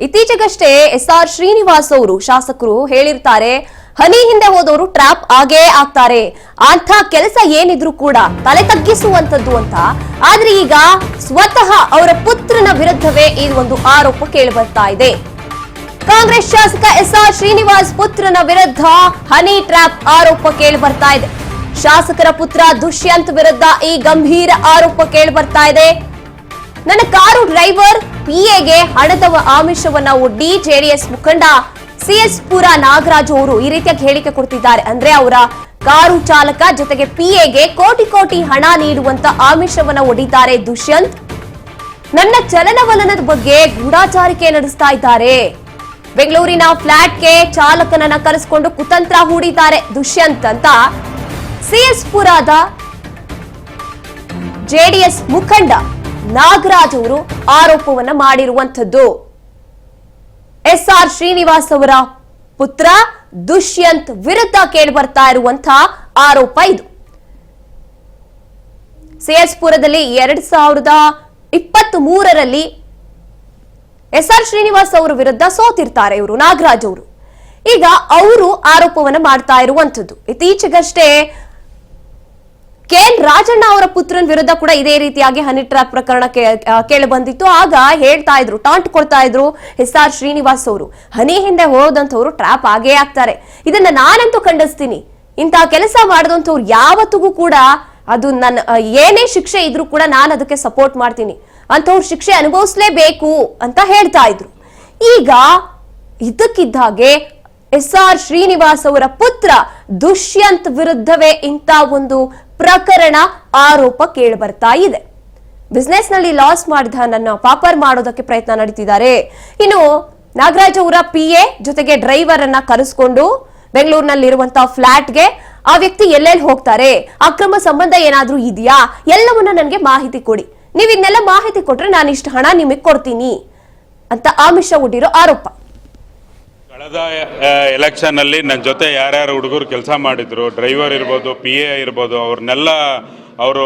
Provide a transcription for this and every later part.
ಇತ್ತೀಚೆಗಷ್ಟೇ SR ಶ್ರೀನಿವಾಸ್ ಅವರು ಶಾಸಕರು ಹೇಳಿರ್ತಾರೆ, ಹನಿ ಹಿಂದೆ ಹೋದವರು ಟ್ರ್ಯಾಪ್ ಆಗೇ ಆಗ್ತಾರೆ, ಅಂತ ಕೆಲಸ ಏನಿದ್ರು ಕೂಡ ತಲೆ ತಗ್ಗಿಸುವಂತದ್ದು ಅಂತ. ಆದ್ರೆ ಈಗ ಸ್ವತಃ ಅವರ ಪುತ್ರನ ವಿರುದ್ಧವೇ ಈ ಒಂದು ಆರೋಪ ಕೇಳಿಬರ್ತಾ ಇದೆ. ಕಾಂಗ್ರೆಸ್ ಶಾಸಕ SR ಶ್ರೀನಿವಾಸ್ ಪುತ್ರನ ವಿರುದ್ಧ ಹನಿ ಟ್ರ್ಯಾಪ್ ಆರೋಪ ಕೇಳಿಬರ್ತಾ ಇದೆ. ಶಾಸಕರ ಪುತ್ರ ದುಷ್ಯಂತ್ ವಿರುದ್ಧ ಈ ಗಂಭೀರ ಆರೋಪ ಕೇಳಿಬರ್ತಾ ಇದೆ. ನನ್ನ ಕಾರು ಡ್ರೈವರ್ PAಗೆ ಹಣದ ಆಮಿಷವನ್ನ ಒಡ್ಡಿ JDS ಮುಖಂಡ CS ಪುರ ನಾಗರಾಜ್ ಅವರು ಈ ರೀತಿಯಾಗಿ ಹೇಳಿಕೆ ಕೊಡ್ತಿದ್ದಾರೆ. ಅಂದ್ರೆ ಅವರ ಕಾರು ಚಾಲಕ ಜೊತೆಗೆ PAಗೆ ಕೋಟಿ ಕೋಟಿ ಹಣ ನೀಡುವಂತ ಆಮಿಷವನ್ನ ಒಡ್ಡಿದ್ದಾರೆ ದುಷ್ಯಂತ್. ನನ್ನ ಚಲನವಲನದ ಬಗ್ಗೆ ಗೂಢಾಚಾರಿಕೆ ನಡೆಸ್ತಾ ಇದ್ದಾರೆ. ಬೆಂಗಳೂರಿನ ಫ್ಲಾಟ್ಗೆ ಚಾಲಕನನ್ನ ಕರೆಸಿಕೊಂಡು ಕುತಂತ್ರ ಹೂಡಿದ್ದಾರೆ ದುಷ್ಯಂತ್ ಅಂತ CS ಪುರದ JDS ಮುಖಂಡ ನಾಗರಾಜ್ ಅವರು ಆರೋಪವನ್ನ ಮಾಡಿರುವಂತದ್ದು. SR ಶ್ರೀನಿವಾಸ್ ಅವರ ಪುತ್ರ ದುಷ್ಯಂತ್ ವಿರುದ್ಧ ಕೇಳಿಬರ್ತಾ ಇರುವಂತಹ ಆರೋಪ ಇದು. CS ಪುರದಲ್ಲಿ 2023ರಲ್ಲಿ SR ಶ್ರೀನಿವಾಸ್ ಅವರ ವಿರುದ್ಧ ಸೋತಿರ್ತಾರೆ ಇವರು ನಾಗರಾಜ್ ಅವರು. ಈಗ ಅವರು ಆರೋಪವನ್ನ ಮಾಡ್ತಾ ಇರುವಂತದ್ದು. ಇತ್ತೀಚೆಗಷ್ಟೇ KN ರಾಜಣ್ಣ ಅವರ ಪುತ್ರನ ವಿರುದ್ಧ ಕೂಡ ಇದೇ ರೀತಿಯಾಗಿ ಹನಿ ಟ್ರ್ಯಾಪ್ ಪ್ರಕರಣ ಕೇಳಿ ಬಂದಿತ್ತು. ಆಗ ಹೇಳ್ತಾ ಇದ್ರು, ಟಾಂಟ್ ಕೊಡ್ತಾ ಇದ್ರು SR ಶ್ರೀನಿವಾಸ್ ಅವರು, ಹನಿ ಹಿಂದೆ ಹೋದಂತವ್ರು ಟ್ರ್ಯಾಪ್ ಆಗೇ ಆಗ್ತಾರೆ, ಇದನ್ನ ನಾನಂತೂ ಖಂಡಿಸ್ತೀನಿ, ಇಂತಹ ಕೆಲಸ ಮಾಡಿದಂಥವ್ರು ಯಾವತ್ತಿಗೂ ಕೂಡ ಅದು ನನ್ನ ಏನೇ ಶಿಕ್ಷೆ ಇದ್ರೂ ಕೂಡ ನಾನು ಅದಕ್ಕೆ ಸಪೋರ್ಟ್ ಮಾಡ್ತೀನಿ, ಅಂತವ್ರ ಶಿಕ್ಷೆ ಅನುಭವಿಸ್ಲೇಬೇಕು ಅಂತ ಹೇಳ್ತಾ ಇದ್ರು. ಈಗ ಇದಕ್ಕಿದ್ದಾಗೆ SR ಶ್ರೀನಿವಾಸ್ ಅವರ ಪುತ್ರ ದುಷ್ಯಂತ್ ವಿರುದ್ಧವೇ ಇಂಥ ಒಂದು ಪ್ರಕರಣ ಆರೋಪ ಕೇಳಿ ಬರ್ತಾ ಇದೆ. ಬಿಸ್ನೆಸ್ ನಲ್ಲಿ ಲಾಸ್ ಮಾಡಿದ ನನ್ನ ಪಾಪರ್ ಮಾಡೋದಕ್ಕೆ ಪ್ರಯತ್ನ ನಡೀತಿದ್ದಾರೆ. ಇನ್ನು ನಾಗರಾಜ್ ಅವರ PA ಜೊತೆಗೆ ಡ್ರೈವರ್ ಅನ್ನ ಕರೆಸ್ಕೊಂಡು ಬೆಂಗಳೂರಿನಲ್ಲಿರುವಂತಹ ಫ್ಲಾಟ್ಗೆ ಆ ವ್ಯಕ್ತಿ ಎಲ್ಲೆಲ್ಲಿ ಹೋಗ್ತಾರೆ, ಅಕ್ರಮ ಸಂಬಂಧ ಏನಾದ್ರೂ ಇದೆಯಾ, ಎಲ್ಲವನ್ನ ನನಗೆ ಮಾಹಿತಿ ಕೊಡಿ, ನೀವು ಇದನ್ನೆಲ್ಲ ಮಾಹಿತಿ ಕೊಟ್ರೆ ನಾನು ಇಷ್ಟು ಹಣ ನಿಮಗೆ ಕೊಡ್ತೀನಿ ಅಂತ ಆಮಿಷ ಒಡ್ಡಿರೋ ಆರೋಪ. ಕಳೆದ ಎಲೆಕ್ಷನ್ ಅಲ್ಲಿ ನನ್ನ ಜೊತೆ ಯಾರ್ಯಾರು ಹುಡುಗರು ಕೆಲಸ ಮಾಡಿದ್ರು, ಡ್ರೈವರ್ ಇರ್ಬೋದು, PA ಇರ್ಬೋದು, ಅವ್ರನ್ನೆಲ್ಲ ಅವರು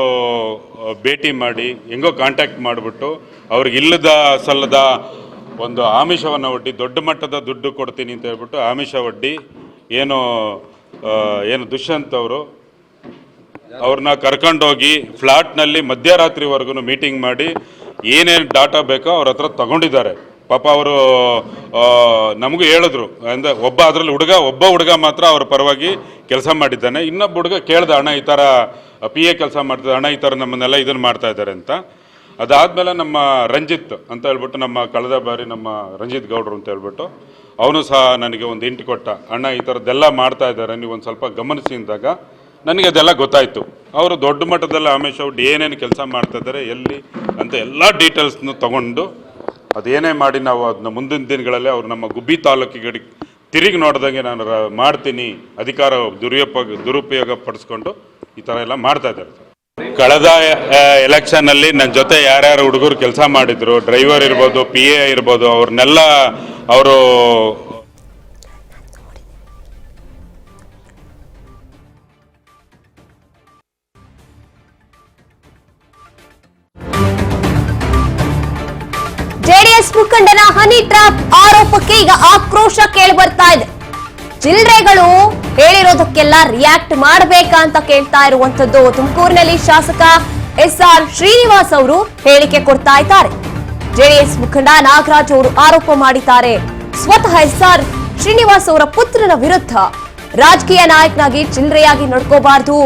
ಭೇಟಿ ಮಾಡಿ ಹೆಂಗೋ ಕಾಂಟ್ಯಾಕ್ಟ್ ಮಾಡಿಬಿಟ್ಟು ಅವ್ರಿಗೆ ಇಲ್ಲದ ಸಲ್ಲದ ಒಂದು ಆಮಿಷವನ್ನು ಒಡ್ಡಿ ದೊಡ್ಡ ಮಟ್ಟದ ದುಡ್ಡು ಕೊಡ್ತೀನಿ ಅಂತ ಹೇಳ್ಬಿಟ್ಟು ಆಮಿಷ ಒಡ್ಡಿ ಏನು ದುಷ್ಯಂತ್ ಅವರು ಅವ್ರನ್ನ ಕರ್ಕೊಂಡೋಗಿ ಫ್ಲಾಟ್ನಲ್ಲಿ ಮಧ್ಯರಾತ್ರಿವರೆಗೂ ಮೀಟಿಂಗ್ ಮಾಡಿ ಏನೇನು ಡಾಟಾ ಬೇಕೋ ಅವ್ರ ಹತ್ರ ತಗೊಂಡಿದ್ದಾರೆ. ಪಾಪ ಅವರು ನಮಗೂ ಹೇಳಿದ್ರು, ಅಂದರೆ ಅದರಲ್ಲಿ ಒಬ್ಬ ಹುಡುಗ ಮಾತ್ರ ಅವ್ರ ಪರವಾಗಿ ಕೆಲಸ ಮಾಡಿದ್ದಾನೆ, ಇನ್ನೊಬ್ಬ ಹುಡುಗ ಕೇಳ್ದ, ಅಣ್ಣ ಈ ಥರ PA ಕೆಲಸ ಮಾಡ್ತಿದ್ದ, ಅಣ್ಣ ಈ ಥರ ನಮ್ಮನ್ನೆಲ್ಲ ಇದನ್ನು ಮಾಡ್ತಾ ಇದ್ದಾರೆ ಅಂತ. ಅದಾದಮೇಲೆ ನಮ್ಮ ರಂಜಿತ್ ಅಂತ ಹೇಳ್ಬಿಟ್ಟು, ನಮ್ಮ ಕಳೆದ ಬಾರಿ ನಮ್ಮ ರಂಜಿತ್ ಗೌಡ್ರು ಅಂತ ಹೇಳ್ಬಿಟ್ಟು ಅವನು ಸಹ ನನಗೆ ಒಂದು ಇಂಟು ಕೊಟ್ಟ, ಅಣ್ಣ ಈ ಥರದ್ದೆಲ್ಲ ಮಾಡ್ತಾ ಇದ್ದಾರೆ, ನೀವು ಒಂದು ಸ್ವಲ್ಪ ಗಮನಿಸಿ ಅಂದಾಗ ನನಗೆ ಅದೆಲ್ಲ ಗೊತ್ತಾಯಿತು. ಅವರು ದೊಡ್ಡ ಮಟ್ಟದಲ್ಲಿ ಆಮೇಶ ಒಡ್ಡಿ ಏನೇನು ಕೆಲಸ ಮಾಡ್ತಾ ಇದ್ದಾರೆ, ಎಲ್ಲಿ ಅಂತ ಎಲ್ಲ ಡೀಟೇಲ್ಸ್ನು ತಗೊಂಡು ಅದೇನೇ ಮಾಡಿ ನಾವು ಅದನ್ನ ಮುಂದಿನ ದಿನಗಳಲ್ಲಿ ಅವ್ರು ನಮ್ಮ ಗುಬ್ಬಿ ತಾಲೂಕಿಗೆ ತಿರುಗಿ ನೋಡ್ದಂಗೆ ನಾನು ಮಾಡ್ತೀನಿ, ಅಧಿಕಾರ ದುರುಪಯೋಗ ಪಡಿಸ್ಕೊಂಡು ಈ ಥರ ಎಲ್ಲ ಮಾಡ್ತಾ ಇದ್ದಾರೆ. ಕಳೆದ ಎಲೆಕ್ಷನ್ ಅಲ್ಲಿ ನನ್ನ ಜೊತೆ ಯಾರ್ಯಾರು ಹುಡುಗರು ಕೆಲಸ ಮಾಡಿದ್ರು, ಡ್ರೈವರ್ ಇರ್ಬೋದು, PA ಇರ್ಬೋದು, ಅವ್ರನ್ನೆಲ್ಲ ಅವರು JDS ಮುಖಂಡನ ಹನಿ ಟ್ರ್ಯಾಪ್ ಆರೋಪಕ್ಕೆ ಈಗ ಆಕ್ರೋಶ ಕೇಳಿ ಬರ್ತಾ ಇದೆ. ಚಿಲ್ಡ್ರೆಗಳು ಹೇಳಿರೋದಕ್ಕೆಲ್ಲ ರಿಯಾಕ್ಟ್ ಮಾಡಬೇಕಾ ಅಂತ ಕೇಳ್ತಾ ಇರುವಂತದ್ದು. ತುಮಕೂರಿನಲ್ಲಿ ಶಾಸಕ SR ಶ್ರೀನಿವಾಸ್ ಅವರು ಹೇಳಿಕೆ ಕೊಡ್ತಾ ಇದ್ದಾರೆ. JDS ಮುಖಂಡ ನಾಗರಾಜ್ ಅವರು ಆರೋಪ ಮಾಡಿದ್ದಾರೆ, ಸ್ವತಃ SR ಶ್ರೀನಿವಾಸ್ ಅವರ ಪುತ್ರನ ವಿರುದ್ಧ ರಾಜಕೀಯ ನಾಯಕನಾಗಿ ಚಿಲ್ಡ್ರೆಯಾಗಿ ನಡ್ಕೋಬಾರ್ದು,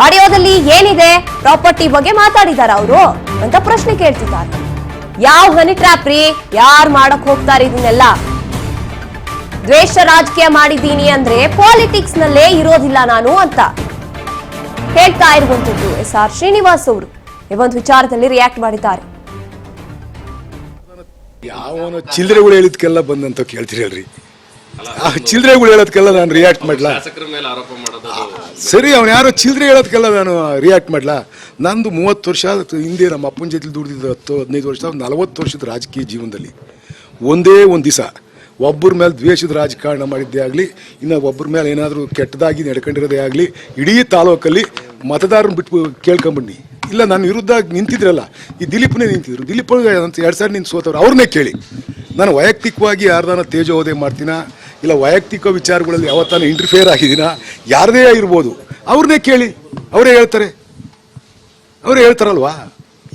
ಆಡಿಯೋದಲ್ಲಿ ಏನಿದೆ, ಪ್ರಾಪರ್ಟಿ ಬಗ್ಗೆ ಮಾತಾಡಿದಾರ ಅವರು ಅಂತ ಪ್ರಶ್ನೆ ಕೇಳ್ತಿದ್ದಾರೆ. ಯಾವ ಹನಿ ಟ್ರ್ಯಾಪ್ ರೀ, ಯಾರು ಮಾಡಕ್ ಹೋಗ್ತಾರೆ ಇದನ್ನೆಲ್ಲ? ದ್ವೇಷ ರಾಜಕೀಯ ಮಾಡಿದ್ದೀನಿ ಅಂದ್ರೆ ಪಾಲಿಟಿಕ್ಸ್ ನಲ್ಲೇ ಇರೋದಿಲ್ಲ ನಾನು ಅಂತ ಹೇಳ್ತಾ ಇರುವಂತದ್ದು SR ಶ್ರೀನಿವಾಸ್ ಅವರು ಈ ಒಂದು ವಿಚಾರದಲ್ಲಿ ರಿಯಾಕ್ಟ್ ಮಾಡಿದ್ದಾರೆ. ಯಾವನು ಚಿಲ್ಲರೆಗಳು ಹೇಳಿದ್ಕೆಲ್ಲ ಬಂದಂತ ಕೇಳ್ತೀರಲ್ರಿ, ಚಿಲ್ಲರೆಗಳು ಹೇಳೋದಕ್ಕೆಲ್ಲ ನಾನು ರಿಯಾಕ್ಟ್ ಮಾಡ್ಲಾ? ಸರಿ, ಅವನು ಯಾರೋ ಚಿಲ್ಲರೆ ಹೇಳೋದಕ್ಕೆಲ್ಲ ನಾನು ರಿಯಾಕ್ಟ್ ಮಾಡ್ಲಾ? ನಂದು 30 ವರ್ಷ ಹಿಂದೆ ನಮ್ಮ ಅಪ್ಪನ ಜೊತೆ ದುಡಿದಿದ್ದು 10-15 ವರ್ಷ, 40 ವರ್ಷದ ರಾಜಕೀಯ ಜೀವನದಲ್ಲಿ ಒಂದೇ ಒಂದು ದಿವಸ ಒಬ್ಬರ ಮೇಲೆ ದ್ವೇಷದ ರಾಜಕಾರಣ ಮಾಡಿದ್ದೇ ಆಗಲಿ, ಇನ್ನು ಒಬ್ಬರ ಮೇಲೆ ಏನಾದರೂ ಕೆಟ್ಟದಾಗಿ ನಡ್ಕೊಂಡಿರೋದೇ ಆಗಲಿ, ಇಡೀ ತಾಲೂಕಲ್ಲಿ ಮತದಾರನ ಬಿಟ್ಟು ಕೇಳ್ಕೊಂಬನ್ನಿ, ಇಲ್ಲ ನನ್ನ ವಿರುದ್ಧ ನಿಂತಿದ್ರಲ್ಲ, ಈ ದಿಲೀಪ್ನೇ ನಿಂತಿದ್ರು. ದಿಲೀಪ್ 2 ಸಾರಿ ನಿಂತು ಸೋತವ್ರು, ಅವ್ರನ್ನೇ ಕೇಳಿ. ನಾನು ವೈಯಕ್ತಿಕವಾಗಿ ಯಾರ್ದಾನ ತೇಜೋವಧೆ ಮಾಡ್ತೀನ, ಇಲ್ಲ ವೈಯಕ್ತಿಕ ವಿಚಾರಗಳಲ್ಲಿ ಯಾವತ್ತಾನ ಇಂಟರ್ಫಿಯರ್ ಆಗಿದ್ದೀನ, ಯಾರದೇ ಇರ್ಬೋದು, ಅವ್ರನ್ನೇ ಕೇಳಿ, ಅವರೇ ಹೇಳ್ತಾರಲ್ವಾ.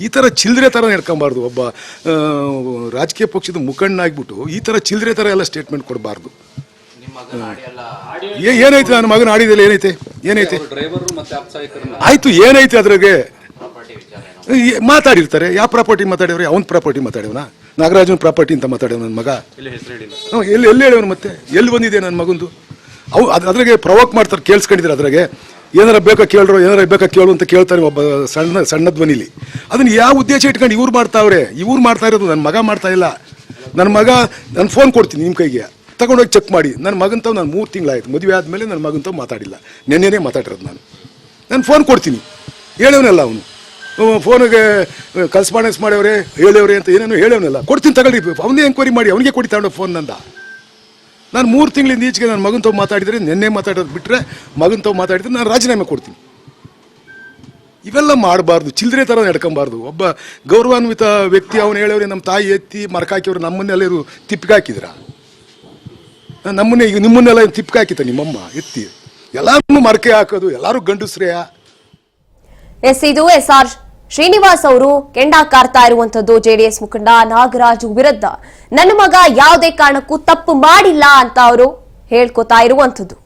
ಈ ಥರ ಚಿಲ್ಲರೆ ಥರ ನಡ್ಕೊಬಾರ್ದು. ಒಬ್ಬ ರಾಜಕೀಯ ಪಕ್ಷದ ಮುಖಂಡನಾಗ್ಬಿಟ್ಟು ಈ ಥರ ಚಿಲ್ಲರೆ ಥರ ಎಲ್ಲ ಸ್ಟೇಟ್ಮೆಂಟ್ ಕೊಡಬಾರ್ದು. ಏನೈತೆ ನನ್ನ ಮಗನ ಆಡಿದಲ್ಲಿ ಏನೈತೆ ಆಯ್ತು, ಏನೈತೆ ಅದ್ರಾಗೆ ಮಾತಾಡಿರ್ತಾರೆ. ಯಾವ ಪ್ರಾಪರ್ಟಿ ಮಾತಾಡ್ಯವ್ರೆ? ಅವನ ಪ್ರಾಪರ್ಟಿ ಮಾತಾಡ್ಯವನ, ನಾಗರಾಜನ ಪ್ರಾಪರ್ಟಿ ಅಂತ ಮಾತಾಡ್ಯವ ನನ್ನ ಮಗ. ಎಲ್ಲಿ ಹೇಳವನು, ಮತ್ತೆ ಎಲ್ಲಿ ಬಂದಿದೆ ನನ್ನ ಮಗಂದು? ಅದ್ರಾಗೆ ಪ್ರವೋಕ್ ಮಾಡ್ತಾರೆ, ಕೇಳಿಸ್ಕೊಂಡಿದ್ರೆ ಅದ್ರಾಗೆ ಏನಾರ ಬೇಕಾ ಕೇಳ್ರೋ, ಏನಾರ ಬೇಕಾ ಕೇಳು ಅಂತ ಕೇಳ್ತಾರೆ ಒಬ್ಬ ಸಣ್ಣ ಧ್ವನಿಲಿ. ಅದನ್ನ ಯಾವ ಉದ್ದೇಶ ಇಟ್ಕೊಂಡು ಇವ್ರು ಮಾಡ್ತಾ ಇರೋದು. ನನ್ನ ಮಗ ಮಾಡ್ತಾ ಇಲ್ಲ. ನನ್ನ ಮಗ, ನಾನು ಫೋನ್ ಕೊಡ್ತೀನಿ ನಿಮ್ಮ ಕೈಗೆ, ತಗೊಂಡೋಗಿ ಚೆಕ್ ಮಾಡಿ. ನನ್ನ ಮಗಂತವ್ ನಾನು 3 ತಿಂಗಳಾಯ್ತು ಮದುವೆ ಆದಮೇಲೆ ನನ್ನ ಮಗಂತವ್ ಮಾತಾಡಿಲ್ಲ. ನೆನ್ನೆನೇ ಮಾತಾಡಿರೋದು ನಾನು ಫೋನ್ ಕೊಡ್ತೀನಿ. ಹೇಳವನಲ್ಲ ಅವನು, ಫೋನಿಗೆ ಕರೆಸ್ಪಾಂಡೆನ್ಸ್ ಮಾಡ್ಯವ್ರೆ ಹೇಳವ್ರೆ ಅಂತ ಏನೇನೋ ಹೇಳವನಲ್ಲ. ಕೊಡ್ತೀನಿ ತಗೊಳ್ಳಿ, ಅವನೇ ಎಂಕ್ವೈರಿ ಮಾಡಿ ಅವನಿಗೆ ಕೊಡಿ ತಗೊಂಡು ಫೋನ್ ನಂದ. ನಾನು 3 ತಿಂಗಳಿಂದ ಈಚೆಗೆ ನನ್ನ ಮಗನ ತಾವು ಮಾತಾಡಿದರೆ, ನೆನ್ನೆ ಮಾತಾಡೋದು ಬಿಟ್ಟರೆ ಮಗನ ತಾವು ಮಾತಾಡಿದ್ರೆ ನಾನು ರಾಜೀನಾಮೆ ಕೊಡ್ತೀನಿ. ಇವೆಲ್ಲ ಮಾಡಬಾರ್ದು, ಚಿಲ್ಲರೆ ಥರ ನಡ್ಕೊಬಾರ್ದು. ಒಬ್ಬ ಗೌರವಾನ್ವಿತ ವ್ಯಕ್ತಿ ಅವನು ಹೇಳವ್ರೆ, ನಮ್ಮ ತಾಯಿ ಎತ್ತಿ ಮರಕ ಹಾಕಿವ್ರು, ನಮ್ಮನ್ನೆಲ್ಲರೂ ತಿಪ್ಪಿಗೆ ಹಾಕಿದ್ರ, ನಮ್ಮನ್ನೇ ಈಗ ನಿಮ್ಮನ್ನೆಲ್ಲ ತಿಪ್ಪಿಗೆ ಹಾಕಿತ ನಿಮ್ಮಮ್ಮ ಎತ್ತಿ. ಎಲ್ಲರೂ ಮರಕೆ ಹಾಕೋದು, ಎಲ್ಲರೂ ಗಂಡಸ್ರೇಯ. ಇದು SR ಶ್ರೀನಿವಾಸ್ ಅವರು ಕೆಂಡ ಕಾರ್ತಾ ಇರುವಂತದ್ದು ಜೆಡಿಎಸ್ ಮುಖಂಡ ನಾಗರಾಜು ವಿರುದ್ಧ. ನನ್ನ ಮಗ ಯಾವುದೇ ಕಾರಣಕ್ಕೂ ತಪ್ಪು ಮಾಡಿಲ್ಲ ಅಂತ ಅವರು ಹೇಳ್ಕೊತಾ ಇರುವಂತದ್ದು.